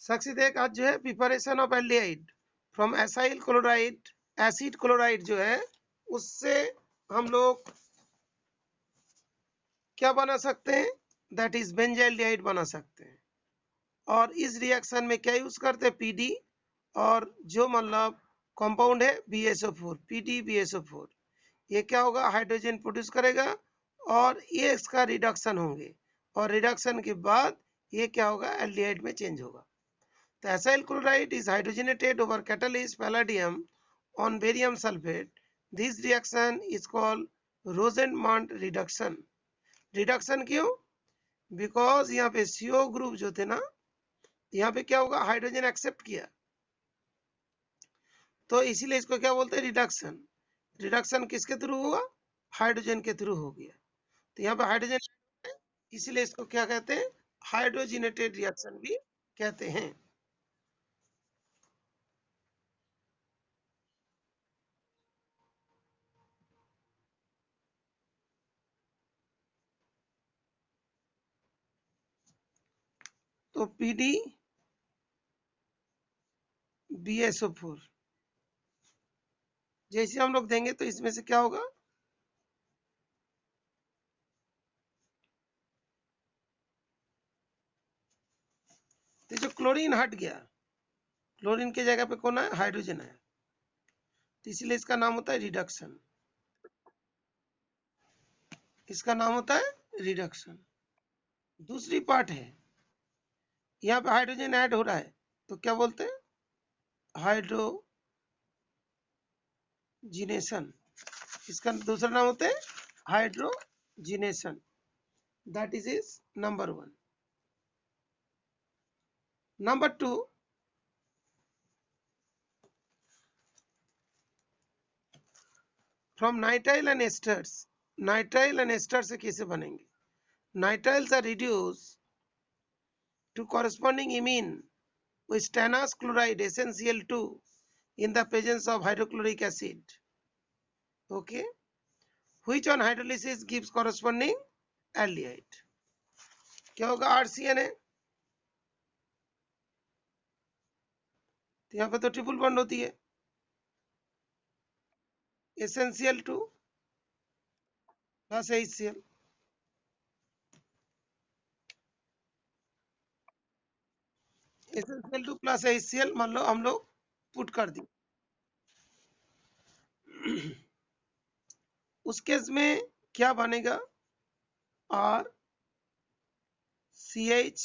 साक्षी देख, आज जो है preparation of aldehyde from acyl chloride, acid chloride जो है उससे हम लोग क्या बना सकते हैं, दैट इज बेंजाइल्डिहाइड बना सकते हैं। और इस रिएक्शन में क्या यूज करते हैं, पीडी, और जो मतलब कंपाउंड है BSO4, पीडी BSO4, ये क्या होगा, हाइड्रोजन प्रोड्यूस करेगा और ये इसका रिडक्शन होंगे, और रिडक्शन के बाद ये क्या होगा, एल्डिहाइड में चेंज होगा। तो acyl chloride is hydrogenated over catalyst palladium on barium sulfate. This reaction is called Rosenmund reduction. Reduction क्यों, बिकॉज यहाँ पे CO ग्रुप जो थे ना, यहाँ पे क्या होगा, हाइड्रोजन एक्सेप्ट किया, तो इसीलिए इसको क्या बोलते हैं, रिडक्शन। रिडक्शन किसके थ्रू हुआ, हाइड्रोजन के थ्रू हो गया, तो यहाँ पे हाइड्रोजन, इसीलिए इसको क्या कहते हैं, हाइड्रोजनेटेड रिएक्शन भी कहते हैं। तो PD BSO4 जैसे हम लोग देंगे तो इसमें से क्या होगा, तो जो क्लोरीन हट गया, क्लोरीन के जगह पे कौन है, हाइड्रोजन है, तो इसलिए इसका नाम होता है रिडक्शन, इसका नाम होता है रिडक्शन। दूसरी पार्ट है, यहाँ पे हाइड्रोजन ऐड हो रहा है तो क्या बोलते हैं, हाइड्रोजिनेशन, इसका दूसरा नाम होता है hydrogenation, that is number 1। Number 2, from nitrile and esters, nitrile and ester से कैसे बनेंगे, nitriles are reduce to corresponding imine with stannous chloride SnCl2 in the presence of hydrochloric acid. Okay, which on hydrolysis gives corresponding aldehyde. क्या होगा, RCN है, तो यहाँ पे तो ट्रिपल बॉन्ड होती है, SnCl2 plus HCl, SnCl2 plus HCl मान लो हम लोग पुट कर दी, उस केस में क्या बनेगा, RCH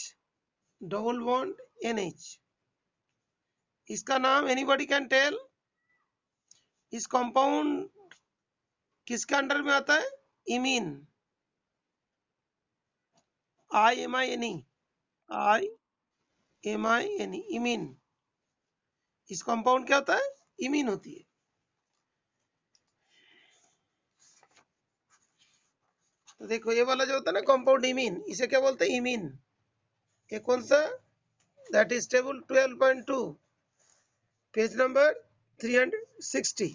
डबल बॉन्ड NH, इसका नाम एनीबॉडी कैन टेल, इस कंपाउंड किसके अंडर में आता है, इमीन, IMINE, IMINE, इमीन, इस कंपाउंड क्या होता है, इमीन होती है। तो देखो ये वाला जो होता है ना कंपाउंड इमीन, इसे क्या बोलते हैं, इमीन। ये कौन सा, that is table 12.2, page number 360।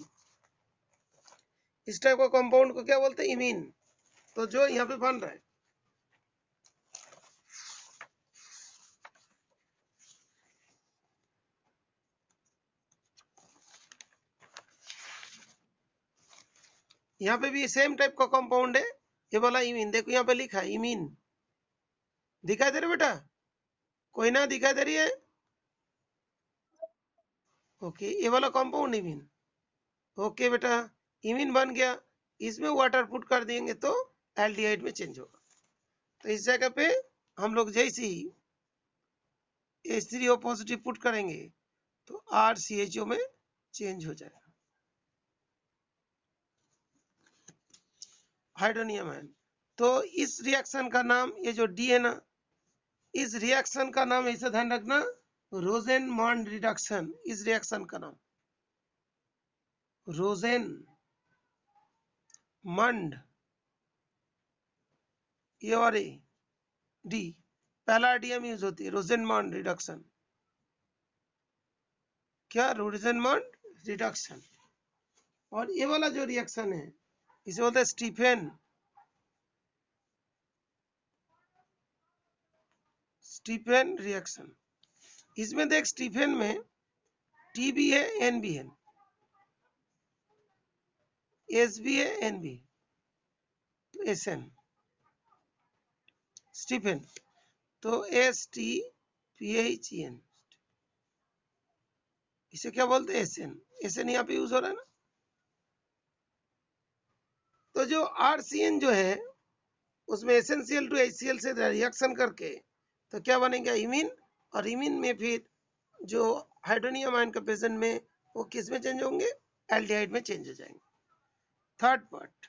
इस टाइप का कंपाउंड को क्या बोलते हैं, इमीन। तो जो यहाँ पे बन रहा है, यहाँ पे भी सेम टाइप का कंपाउंड है, ये वाला इमीन, देखो यहाँ पे लिखा है इमीन, दिखाई दे रहा बेटा, कोई ना दिखाई दे रही है, ओके, ये वाला कंपाउंड इमीन, ओके बेटा, इमीन बन गया, इसमें वाटर पुट कर देंगे तो एल्डिहाइड में चेंज होगा। तो इस जगह पे हम लोग जैसे ही H3O पॉजिटिव पुट करेंगे तो RCHO में चेंज हो जाएगा, हाइड्रोनियम आयन। तो इस रिएक्शन का नाम, ये जो डी है ना, इस रिएक्शन का नाम ऐसा ध्यान रखना, रोजेनमॉन्ड रिडक्शन, इस रिएक्शन का नाम रोजेनमंड, ए और ए डी, पैलाडियम यूज होती है, रोजेनमॉन्ड रिडक्शन, क्या, रोजेनमॉन्ड रिडक्शन। और ये वाला जो रिएक्शन है इसे बोलते हैं स्टीफन रिएक्शन, इसमें देख स्टीफेन में टी भी है एन भी है, एस भी है एन भी है, तो एस एन स्टीफेन, तो S T P H N, इसे क्या बोलते हैं एस एन, एस एन यहाँ पे यूज हो रहा है ना। तो जो आर सी एन जो है उसमें एसेंशियल टू HCl से रिएक्शन करके तो क्या बनेगा इमीन, और इमीन में फिर जो हाइड्रोनियम आयन का प्रेजेंट में वो किस में चेंज होंगे, एल्डिहाइड में चेंज हो जाएंगे। थर्ड पार्ट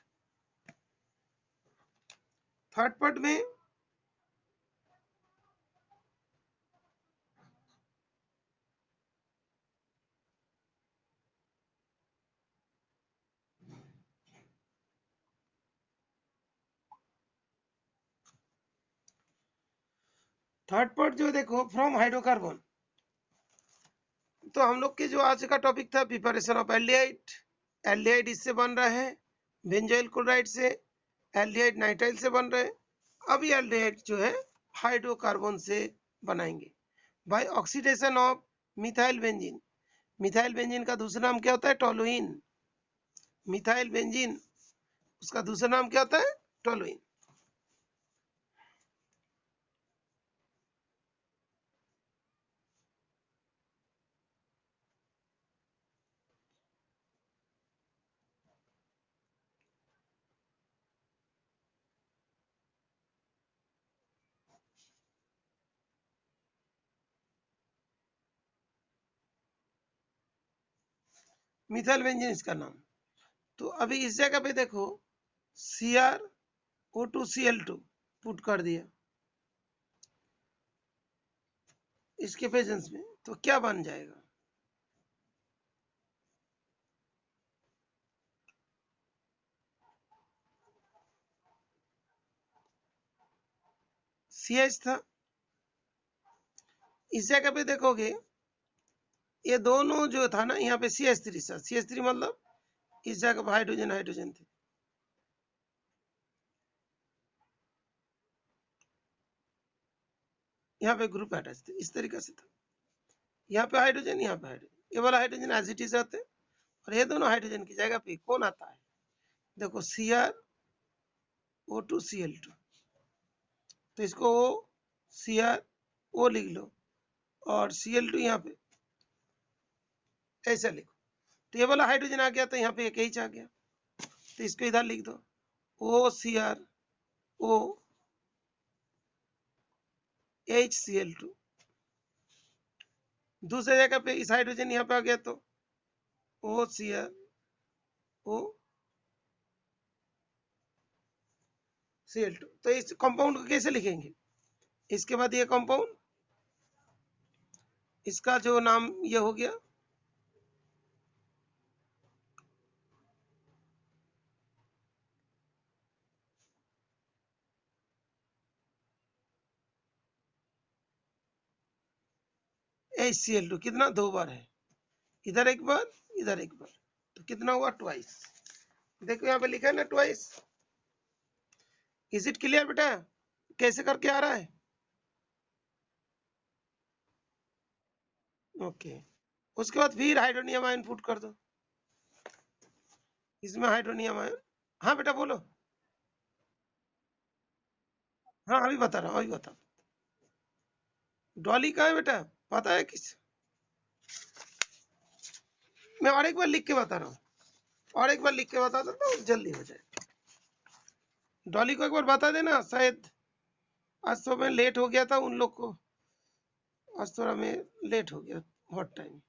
में थर्ड पार्ट जो देखो फ्रॉम हाइड्रोकार्बन, तो हम लोग के जो आज का टॉपिक था प्रिपरेशन ऑफ एल्डिहाइड, एल्डिहाइड इससे बन रहा है बेंजोइल क्लोराइड से, एल्डिहाइड नाइट्राइल से बन रहे हैं। अभी एल्डिहाइड जो है हाइड्रोकार्बन से बनाएंगे by oxidation of methyl benzene. Methyl benzene का दूसरा नाम क्या होता है, टोलुइन। मिथाइल बेंजीन उसका दूसरा नाम क्या होता है, टोलुइन। मिथाइल बेंजीन इसका नाम। तो अभी इस जगह पे देखो CrO2Cl2 पुट कर दिया इसके प्रेजेंस में, तो क्या बन जाएगा, CH था। इस जगह पे देखोगे ये दोनों जो था ना यहाँ पे CH3 था, CH3 मतलब इस जगह पर हाइड्रोजन हाइड्रोजन थे, यहाँ पे ग्रुप अटैच थे, इस तरीके से था। यहाँ पे हाइड्रोजन, यहाँ पे हाइड्रोजन, ये वाला हाइड्रोजन एज इट इज रहते हैं, और ये दोनों हाइड्रोजन की जगह पे कौन आता है, देखो CrO2Cl2, तो इसको CrO लिख लो और Cl2 यहाँ पे ऐसा लिखो, तो ये वाला हाइड्रोजन आ गया तो यहाँ पे एक H आ गया, तो इसको इधर लिख दो OCrO HCl2। दूसरे जगह पे इस हाइड्रोजन यहाँ पे आ गया तो OCrO Cl2। तो इस कंपाउंड को कैसे लिखेंगे, इसके बाद ये कंपाउंड, इसका जो नाम ये हो गया HCl2, कितना दो बार है, इधर एक बार इधर एक बार, तो कितना हुआ ट्वाइस। देखो यहाँ पे लिखा है ना ट्वाइस। इज इट क्लियर बेटा, कैसे करके आ रहा है, ओके। उसके बाद फिर हाइड्रोनियम आयन पुट कर दो, इसमें हाइड्रोनियम आयन, हाँ बेटा बोलो, हाँ अभी बता रहा हूँ, अभी बता। डॉली कहाँ है बेटा, पता है किस, मैं और एक बार लिख के बता रहा हूँ, और एक बार लिख के बता देता हूँ, जल्दी हो जाए। डॉली को एक बार बता देना, शायद आज तो मैं लेट हो गया था उन लोग को, आज थोड़ा मैं लेट हो गया बहुत टाइम।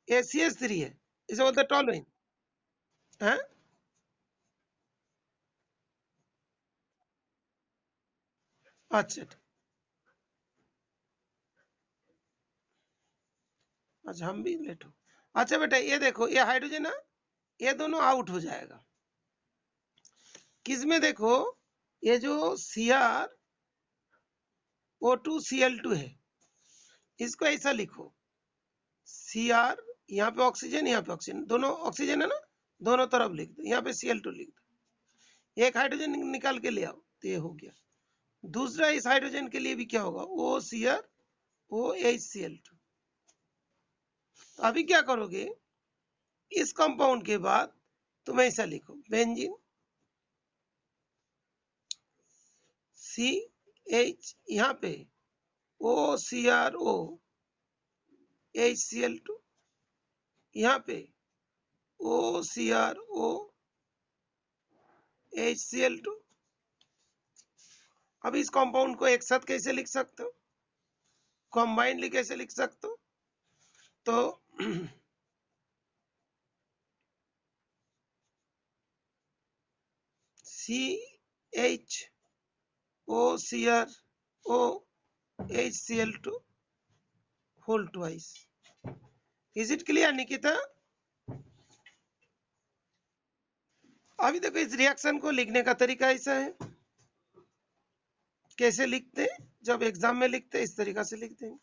ये CH3 है, इसे बोलते हैं टॉलुइन है। अच्छा अच्छा हम भी लेट हो, अच्छा बेटा ये देखो ये हाइड्रोजन है, ये दोनों आउट हो जाएगा किसमें, देखो ये जो CrO2Cl2 है, इसको ऐसा लिखो Cr, यहाँ पे ऑक्सीजन यहाँ पे ऑक्सीजन, दोनों ऑक्सीजन है ना, दोनों तरफ लिख दो, यहाँ पे Cl2 लिख दो, एक हाइड्रोजन निकाल के ले आओ, तो ये हो गया। दूसरा इस हाइड्रोजन के लिए भी क्या होगा, OCr OHCl2। तो अभी क्या करोगे, इस कंपाउंड के बाद तुम ऐसा लिखो, बेंजीन CH, यहाँ पे OCRO HCl2, यहाँ पे OCRO HCl2। अब इस कंपाउंड को एक साथ कैसे लिख सकते हो, कंबाइंडली कैसे लिख सकते हो, तो CHOCRO HCl2 whole twice। Is it clear Nikita? अभी देखो इस रिएक्शन को लिखने का तरीका ऐसा है, कैसे लिखते हैं, जब एग्जाम में लिखते हैं इस तरीका से लिखते हैं,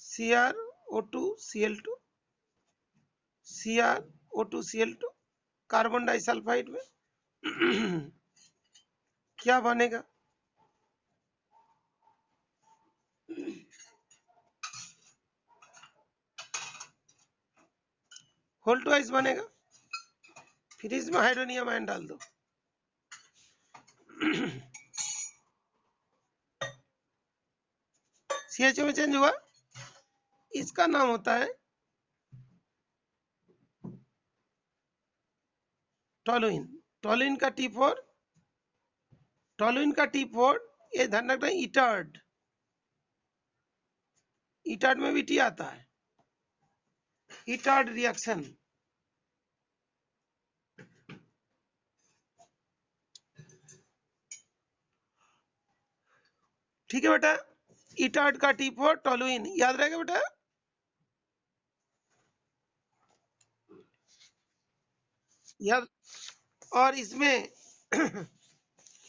CrO2Cl2 CrO2Cl2 कार्बन डाइसल्फाइड में क्या बनेगा, होल ट्वाइस बनेगा। फिर इसमें हाइड्रोनियम आयन डाल दो CHO में चेंज हुआ, इसका नाम होता है टोलुइन। टोलुइन का T4, ये ध्यान रखना, इटर्ड में भी T आता है, इटर्ड रिएक्शन। ठीक है बेटा, इटर्ड का T4 टोलुइन, याद रहेगा बेटा। याद, और इसमें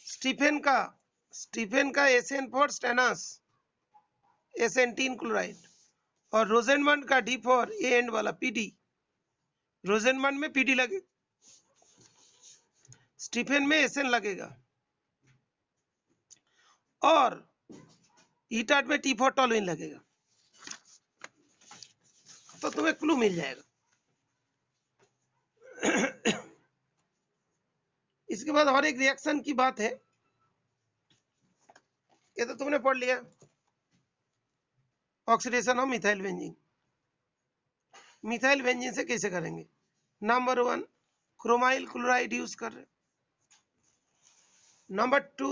स्टीफेन का SN4 स्टेनस SN3 क्लोराइड, और रोजेनबर्ग का D4 ए एंड वाला PD। रोजेनबर्ग में PD लगे, स्टीफेन में SN लगेगा, और ईटाट में T4 टोलुइन लगेगा। तो तुम्हें क्लू मिल जाएगा। इसके बाद और एक रिएक्शन की बात है, ये तो तुमने पढ़ लिया, oxidation of methyl benzene. Methyl benzene से कैसे करेंगे, नंबर 1 क्रोमाइल क्लोराइड यूज कर रहे, नंबर 2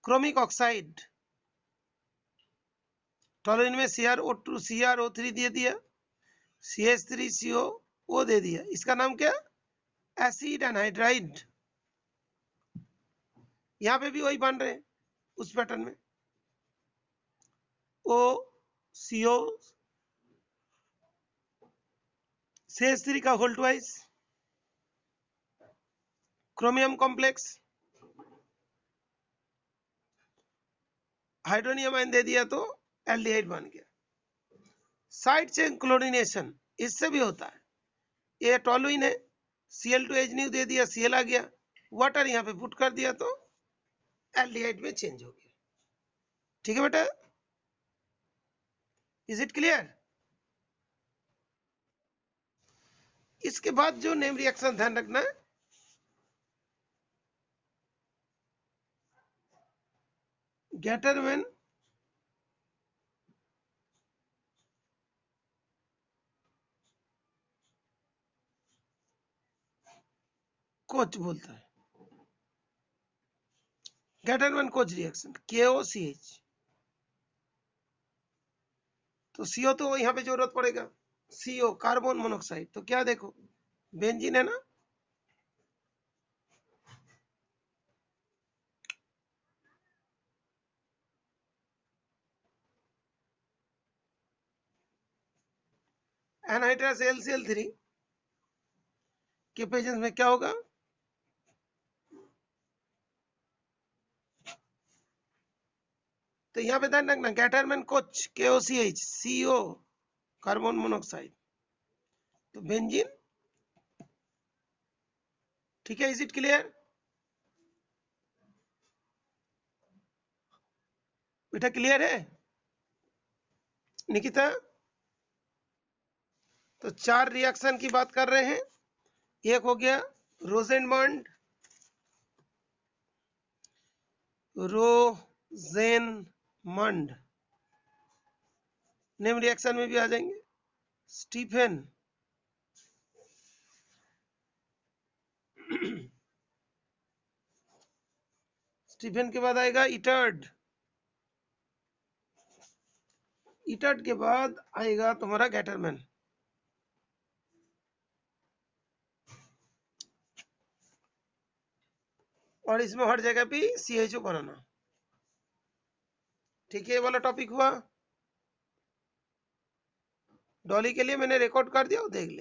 क्रोमिक ऑक्साइड, टोलुइन में CrO3 दे दिया, CH3CO दे दिया, इसका नाम क्या, एसिड एनहाइड्राइड। यहां पे भी वही बन रहे हैं उस पैटर्न में, OCO CH3 का whole twice, chromium complex, hydronium ion दे दिया तो एल्डिहाइड बन गया। साइड चेन क्लोरीनेशन इससे भी होता है, ये टोलुइन है, Cl2H दे दिया, Cl आ गया, वाटर यहाँ पे पुट कर दिया तो एल्डिहाइड में चेंज हो गया। ठीक है बेटा, इज इट क्लियर? इसके बाद जो नेम रिएक्शन ध्यान रखना है, गैटरमैन कोच बोलता है, गैटरमैन कोच रिएक्शन KOCH, तो CO तो यहाँ पे जरूरत पड़ेगा, CO कार्बन मोनोक्साइड, तो क्या देखो बेंजीन है ना, एनहाइड्रस LCl3 के प्रेजेंस में क्या होगा, तो यहाँ पे ध्यान रखना, Gattermann coach KOCH CO carbon monoxide, तो बेंजीन। ठीक है, इज इट क्लियर? बेटा क्लियर है निकिता? तो 4 रिएक्शन की बात कर रहे हैं। एक हो गया रोजेनमंड, नेम रिएक्शन में भी आ जाएंगे। स्टीफन, स्टीफन के बाद आएगा इटर्ड, इटर्ड के बाद आएगा तुम्हारा गैटरमैन। और इसमें हर जगह पे CHO बनाना। ठीक है, ये वाला टॉपिक हुआ। डॉली के लिए मैंने रिकॉर्ड कर दिया, देख ले।